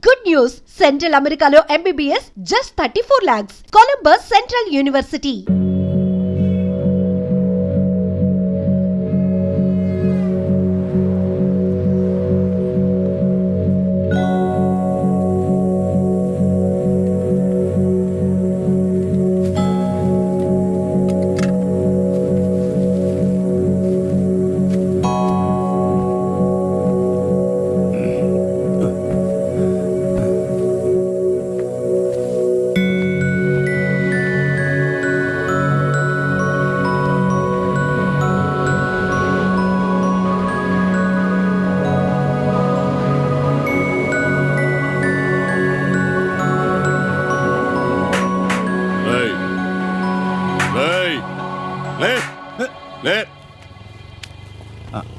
Good news! Central Americano MBBS just 34 lakhs. Columbus Central University.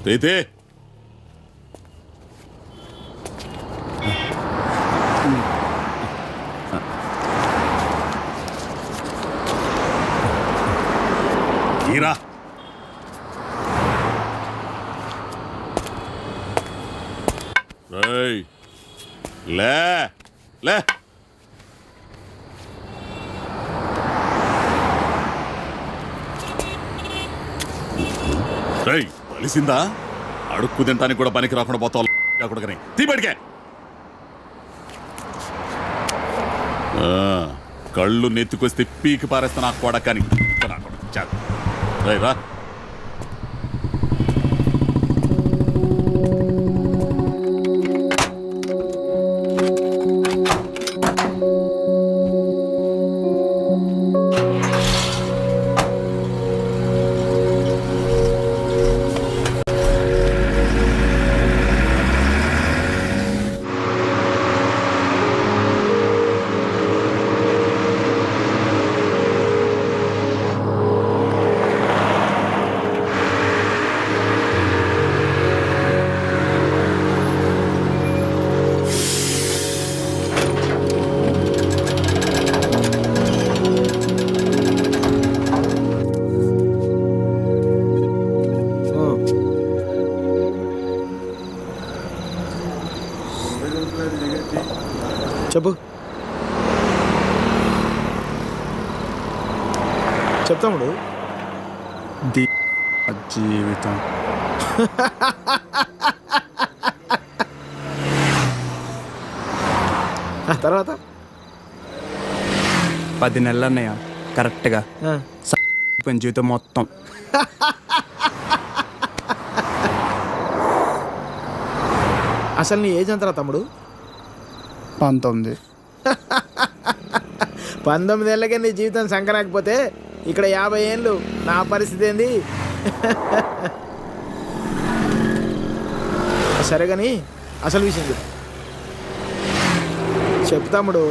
తేతే ఈరా రేయ్ లే లే రేయ్ కలిసిందా అడుక్కు తింటానికి కూడా పనికి రాకుండా పోతావు కొడుకని తీ బడికే కళ్ళు నెత్తికొస్తే పీకి పారేస్తా నాకు కొడకని రా చెప్పు చెప్తాముడు జీవితం తర్వాత 10 నెలలు అన్నయ్య కరెక్ట్గా జీవితం మొత్తం అసలు నీ ఏజ్ ఎంతరా తమ్ముడు? 19. 19 ఏళ్ళకే నీ జీవితం సంకరాకపోతే ఇక్కడ 50 ఏళ్ళు నా పరిస్థితి ఏంది? సరే కానీ అసలు విషయం చెప్పు తమ్ముడు.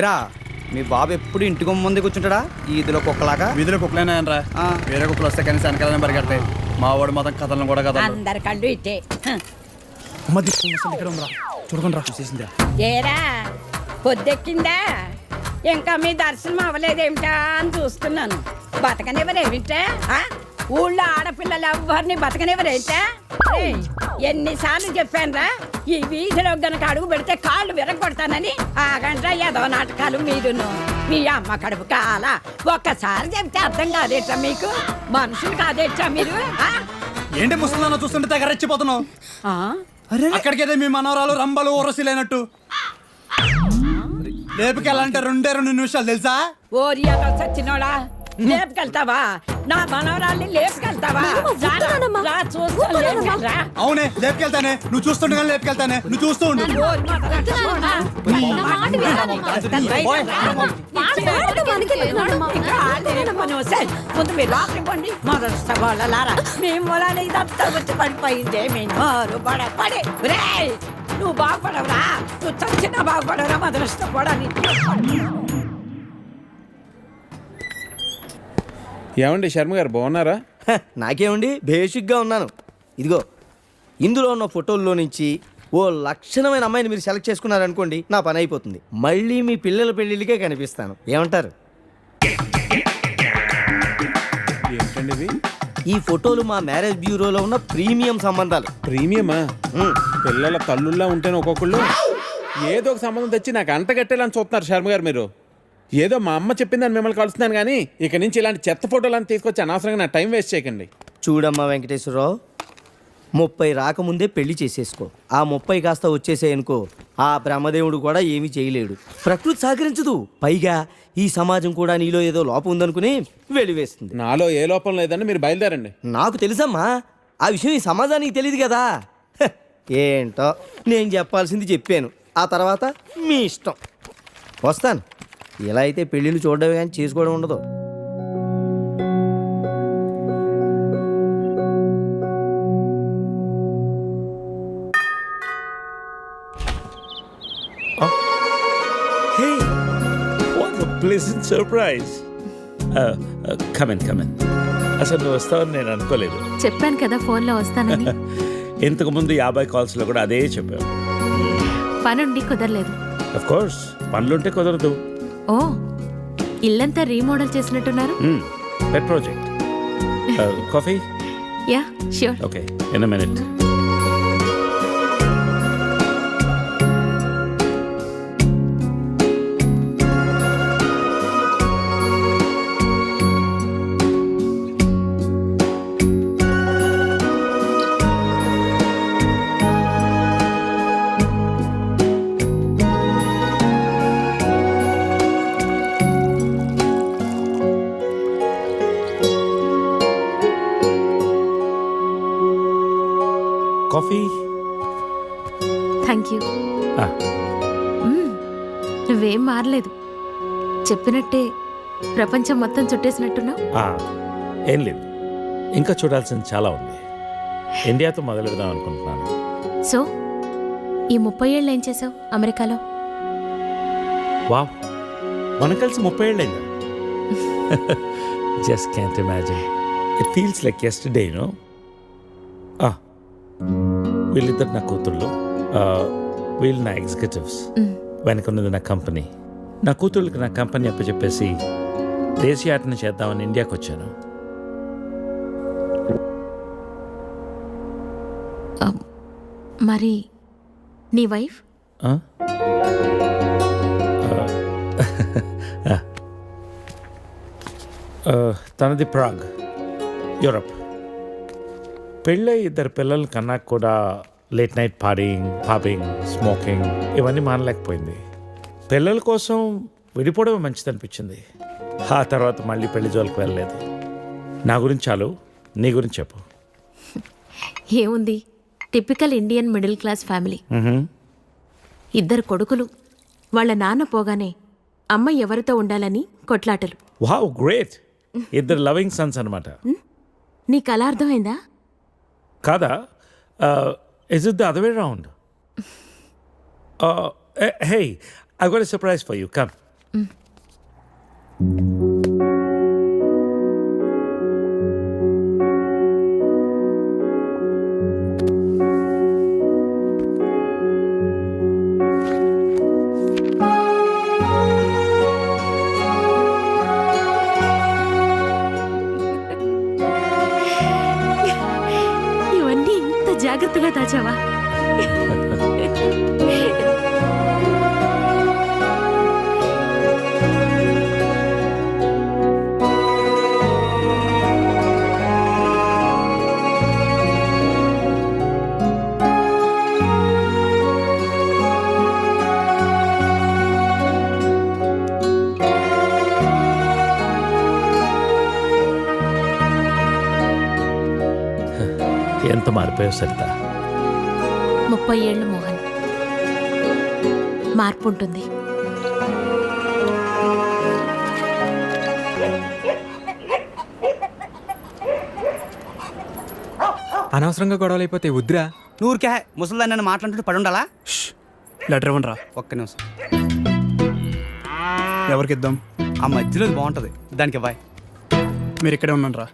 ఏరా మీ బాబు ఎప్పుడు ఇంటి ముందు కూర్చుంటాడా? ఈదిలో కుక్కలాగా. వీధిలో కుక్కలేనా రా, వేరే కుక్కలు వస్తే కనీసం వెనకాలనే పరిగెడతాయి. మా వాడు మాత్రం కథలను కూడా కదా అందరి కళ్ళు ఇట్టే. చూడకుండా రా, చూసేసిందా? ఏరా పొద్దెక్కిందా? ఇంకా మీ దర్శనం అవ్వలేదేమిటా అని చూస్తున్నాను. బతకనివ్వరేమిటా? ఊళ్ళో ఆడపిల్లలు ఎవరిని బతకనివ్వరేమిటా? ఎన్నిసార్లు చెప్పానురా, ఈ వీధిలో గనక అడుగు పెడితే కాళ్ళు విరగొడతానని. ఆగండ్రా ఏదో నాటకాలు మీరును. మీ అమ్మ కడుపు కాల ఒక్కసారి చెప్తే అర్థం కాదేట్రా మీకు? మనుషులు కాదేట్రా మీరు? ఏంటి ముసలిదాన్ని చూస్తుంటే తెగ రెచ్చిపోతున్నావు? అక్కడికైతే మీ మనవరాలు రంబలు ఊరసిలేనట్టు లేపుకెళ్ళాలంటే 2 నిమిషాలు తెలుసా? ఓరి సచ్చినోడా, లేపుకెళ్తావా? నా మనవరాల్ని లేపుకెళ్తావా? అవునే లేపుకెళ్తానే, నువ్వు చూస్తుండగా లేపుకెళ్తానే, నువ్వు చూస్తూ ఉండు. ముందు మీరు లోపలికి పండి మొదటి వాళ్ళలారా. మీ మూలాన్ని ఇదంతా వచ్చి పడిపోయిందే. మీ నోరు పడే నువ్వు బాగుపడవురా, నువ్వు చచ్చినా బాగుపడవురా, అదృష్టం కూడా ఏమండి శర్మ గారు బాగున్నారా? నాకేమండి బేసిక్గా ఉన్నాను. ఇదిగో ఇందులో ఉన్న ఫోటోల్లో నుంచి ఓ లక్షణమైన అమ్మాయిని మీరు సెలెక్ట్ చేసుకున్నారనుకోండి, నా పని అయిపోతుంది. మళ్ళీ మీ పిల్లల పెళ్ళిళ్ళకే కనిపిస్తాను. ఏమంటారు? ఏంటండి ఇది? ఈ ఫోటోలు మా మ్యారేజ్ బ్యూరోలో ఉన్న ప్రీమియం సంబంధాలు. ప్రీమియమా? ఉమ్. పిల్లల తల్లుల్లా ఉంటేనే ఒక్కొక్కళ్ళు ఏదో ఒక సంబంధం తెచ్చి నాకు అంట కట్టేలని చూస్తున్నారు శర్మ గారు మీరు. ఏదో మా అమ్మ చెప్పిందని మిమ్మల్ని కలుస్తున్నాను కానీ ఇక నుంచి ఇలాంటి చెత్త ఫోటోలను తీసుకొచ్చి అనవసరంగా నా టైం వేస్ట్ చేయకండి. చూడమ్మా వెంకటేశ్వరరావు, 30 రాకముందే పెళ్లి చేసేసుకో. ఆ 30 కాస్త వచ్చేసేయనుకో, ఆ బ్రహ్మదేవుడు కూడా ఏమీ చేయలేడు. ప్రకృతి సహకరించదు. పైగా ఈ సమాజం కూడా నీలో ఏదో లోపం ఉందనుకుని వెలివేస్తుంది. నాలో ఏ లోపం లేదని మీరు బయలుదేరండి. నాకు తెలుసమ్మా, ఆ విషయం ఈ సమాజానికి తెలియదు కదా. హ, ఏంటో నేను చెప్పాల్సింది చెప్పాను. ఆ తర్వాత మీ ఇష్టం. వస్తాను. ఇలా అయితే పెళ్ళిళ్ళు చూడడమే కానీ చేసుకోవడం ఉండదు. Hey, what a pleasant surprise. Come in. అసలు నువ్వు వస్తావని నేను అనుకోలేదు. చెప్పాను కదా ఫోన్లో వస్తానని. ఇంతకుముందు 50 కాల్స్లో కూడా అదే చెప్పావు. పనుండి కుదరలేదు. అఫ్ కోర్స్ పనులుంటే కుదరదు. ఓ, ఇల్లంతా రీమోడల్ చేసినట్టున్నారు. పెట్ project. Coffee? Yeah sure. Okay, in a minute. Coffee? Thank you. నువ్వేం మారలేదు. చెప్పినట్టే ప్రపంచం మొత్తం చుట్టేసినట్టున్నావు. ఏం లేదు, ఇంకా చూడాల్సింది చాలా ఉంది. ఇండియాతో మొదలెడదాం అనుకుంటున్నాను. సో ఈ 30 ఏళ్ళు ఏం చేసావు అమెరికాలో? వావ్, మనం కలిసి 30 ఏళ్ళైందా? Just can't imagine. It feels like yesterday, you know. వీళ్ళిద్దరు నా కూతుళ్ళు, వీళ్ళు నా ఎగ్జిక్యూటివ్స్. వెనకున్నది నా కంపెనీ. నా కూతుళ్ళకి నా కంపెనీ అప్పచెప్పేసి దేశీయాటన చేద్దామని ఇండియాకి వచ్చాను. మరి నీ వైఫ్? తనది ప్రాగ్, యూరప్. పెళ్ళై 2 పిల్లలు కన్నా కూడా late night partying, pubbing, smoking ఇవన్నీ మానలేకపోయింది. పిల్లల కోసం విడిపోవడమే మంచిది అనిపించింది. ఆ తర్వాత మళ్ళీ పెళ్లి జోలికి వెళ్ళలేదు. నా గురించి చాలు, నీ గురించి చెప్పు. ఏముంది, typical Indian middle class family. 2 కొడుకులు. వాళ్ళ నాన్న పోగానే అమ్మ ఎవరితో ఉండాలని కొట్లాటలు. Wow, great. 2 లవింగ్ సన్స్ అనమాట. నీకు అలా అర్థమైందా? కాదా? Is it the other way round? Hey, I got a surprise for you. Come. ఇవన్నీ ఇంత జాగ్రత్తగా దాచావా? ఎంత మారిపోయావు సరిత. 30 ఏళ్ళు మోహన్. మార్పు ఉంటుంది. అనవసరంగా గొడవలు అయిపోతే వద్దురా. నూరికే ముసలిదాన్ని నన్ను మాట్లాడుతుంటే పడి ఉండాలా? లెటర్ ఇవ్వండి రా. ఒక్క నిమిషం. ఎవరికి ఇద్దాం? ఆ మధ్యలో బాగుంటుంది, దానికి ఇవ్వాలి. మీరు ఇక్కడే ఉన్నాను రా.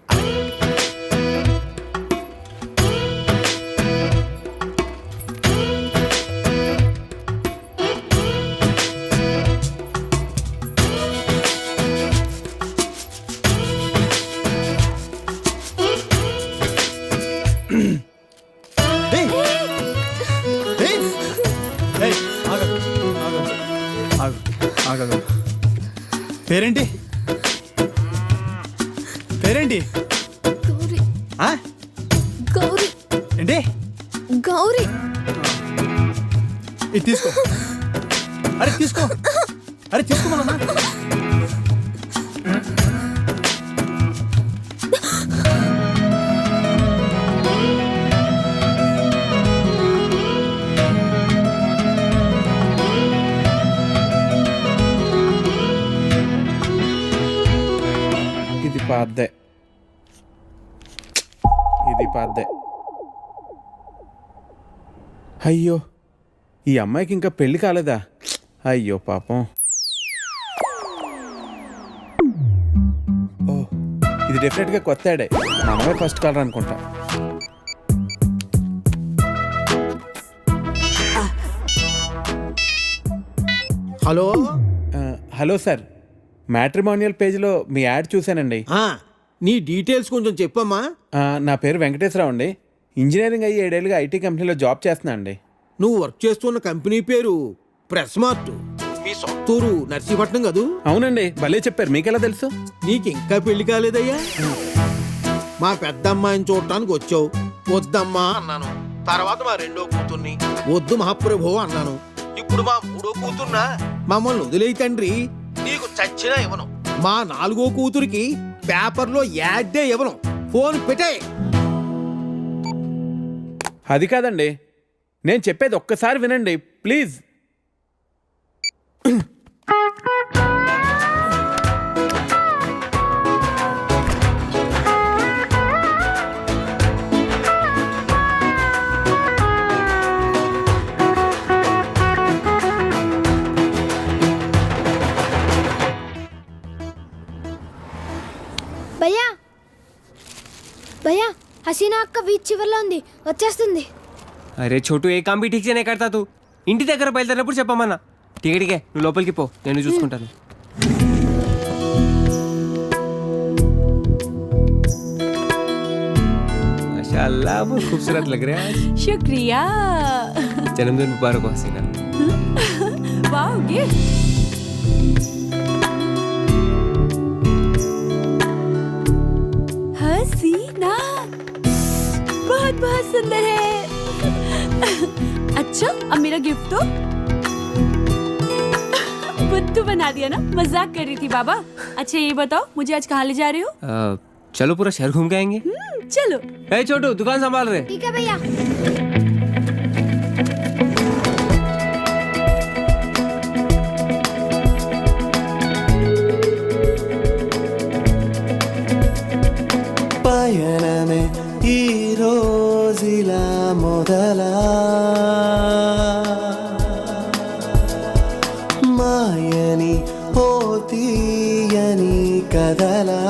పేరేంటి? పేరేంటి? గౌరీ ఆ? గౌరీ ఏంటి? గౌరీ ఇది తీసుకో. అరే తీసుకో, అరే తీసుకోమన్నా. ఇది పాద్దే, ఇది పాద్దే. అయ్యో, ఈ అమ్మాయికి ఇంకా పెళ్లి కాలేదా? అయ్యో పాపం. ఓ, ఇది డెఫినెట్గా కొత్త యాడే. మనమే ఫస్ట్ కలర్ అనుకుంటా. హలో హలో సార్, మ్యాట్రిమోనియల్ పేజ్లో మీ యాడ్ చూశానండి. నీ డీటెయిల్స్ కొంచెం చెప్పమ్మా. నా పేరు వెంకటేశ్వరరావు అండి. ఇంజనీరింగ్ అయ్యి 7 ఏళ్ళుగా ఐటీ కంపెనీలో జాబ్ చేస్తున్నా అండి. నువ్వు వర్క్ చేస్తున్న కంపెనీ పేరు ప్రెస్ మార్ట్. మీ సొత్తూరు నర్సీపట్నం కదూ? అవునండి, భలే చెప్పారు. మీకెలా తెలుసు? నీకు ఇంకా పెళ్లి కాలేదయ్యా? మా పెద్ద అమ్మాయిని చూడటానికి వచ్చావు, వద్దమ్మా అన్నాను. తర్వాత మా రెండో కూతుర్ని వద్దు మహాప్రభు అన్నాను. ఇప్పుడు మా మూడో కూతుర్నా మమ్మల్ని వదిలేయి తండ్రి, నీకు చచ్చినా ఇవ్వను. మా 4గో కూతురికి పేపర్లో యాడ్డే ఇవ్వను. ఫోన్ పెట్టే. అది కాదండి, నేను చెప్పేది ఒక్కసారి వినండి ప్లీజ్. భయ్యా భయ్యా హసీనా అక్క బీచ్ చివర్లో ఉంది, వచ్చేస్తుంది. అరే చోటు, ఏ काम भी ठीक से नहीं करता तू. ఇంటి దగ్గర బయలుదేరినప్పుడు చెప్పమన్నా. టికెట్కే నువ్వు లోపలికి పో, నేను చూసుకుంటాను. माशाल्लाह बहुत खूबसूरत लग रहा है. शुक्रिया. जन्मदिन मुबारक हो हसीना. Wow gift. हसीना बहुत बहुत सुंदर है. अच्छा अब मेरा गिफ्ट तो बुद्धू बना दिया ना, मजाक कर रही थी बाबा. अच्छा ये बताओ मुझे आज कहाँ ले जा रहे हो? चलो पूरा शहर घूम के आएंगे. चलो. ए छोटू, दुकान संभाल रहे. ठीक है भैया. పయనమే ఈ రోజులా మొదలా మాయని ఓ తీయని కదలా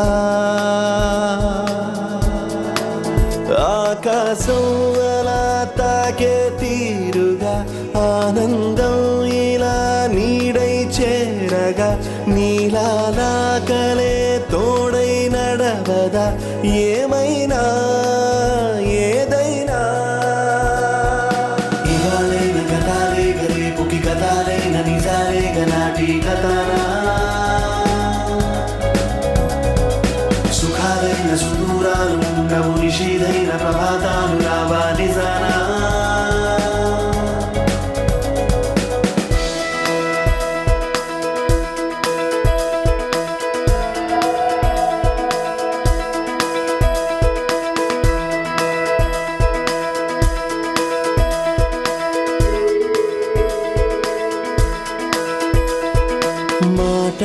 ఆకాశం అలా తాకే తీరుగా ఆనందం ఇలా నీడై చేరగా నీలాలా కలే తోడై నడవదా ఏమైనా ఏదైనా ఇవాళైన గతాలే రేపుకి గతాలైన నిజాలే గనాటి కథనా సుఖాలైన సుదూరాలు ఉండవు నిషీదైన ప్రభాతాలు రావా నిజానా మాట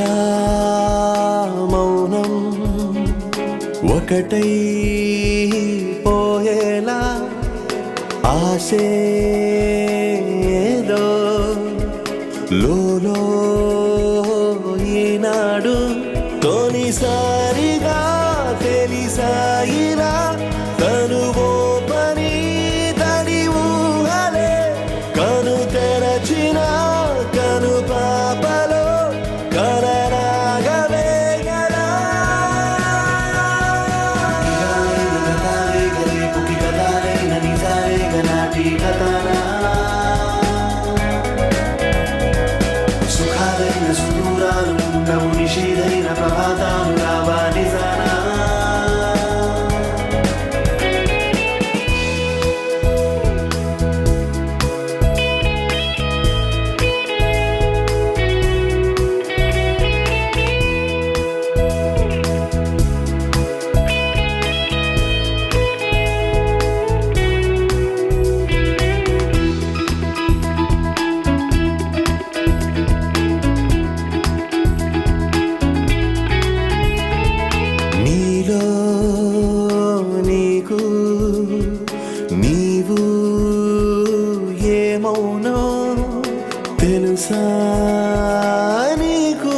మౌనం ఒకటై పోయేలా ఆశ పూసేదో లోలో ఈనాడు తొలిసారిగా తెలిసాయిరా తనువో పని తడి ఊహలే కను తెరచిన కను పాపలో కలరాగవే గలా సుఖాలైన సుదూరాలు ఉండవు నిషేధైన ప్రభాతాలు రావా నిజానా నీలో నీకు నీవు ఏమౌనో తెలుసా నీకు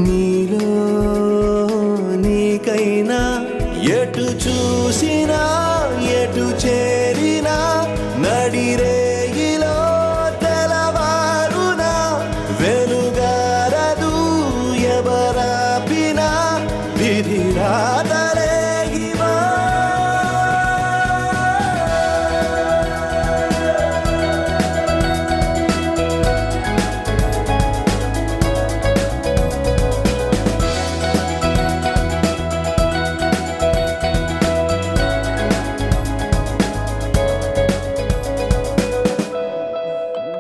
నీలో నీకైనా ఎటు చూసినా ఎటు చేరినా నడిరేగిలో తెలవారునా వెలుగారదు ఎవరాపినా విధిరాతలే ఇవా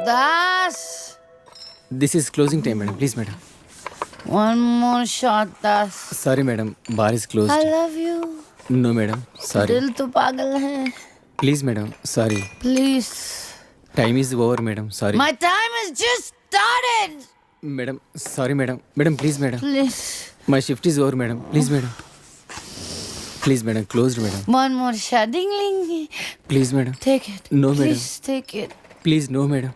Das. This is closing time madam please madam. One more shot, Das. Sorry madam bar is close. I love you. No madam sorry. दिल तो पागल है. Please madam sorry. Please. Time is over madam sorry. My time has just started. Madam sorry madam. Madam please madam. Please. My shift is over madam please madam. Please madam closed madam. One more shot. Ding ling. Please madam. Take it. No, madam. Please take it. Please no madam.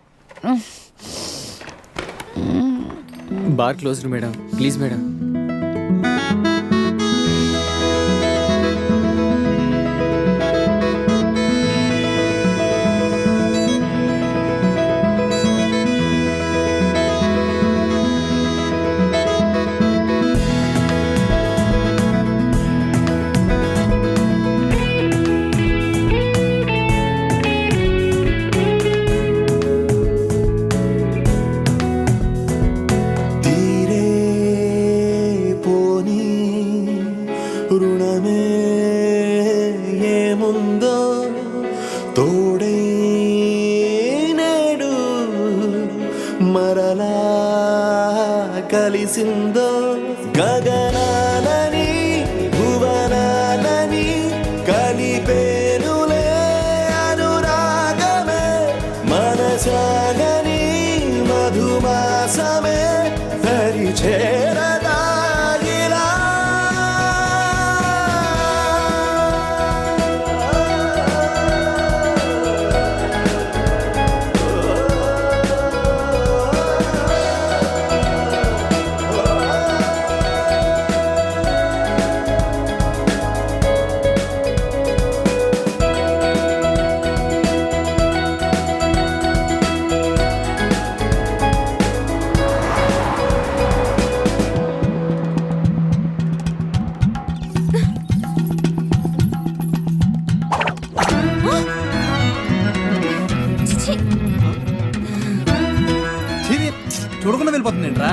Bar closed madam please madam. తీరే పోనీ రుణమే ఏముందో తోడై నేడు మరలా కలిసిందో గగనాలని భువనాలని కలిపేనులే అనురాగమే మనసాగని మధుమాసమే దరి చేరదాగిలా చూడకుండా వెళ్ళిపోతుంది ఏంట్రా?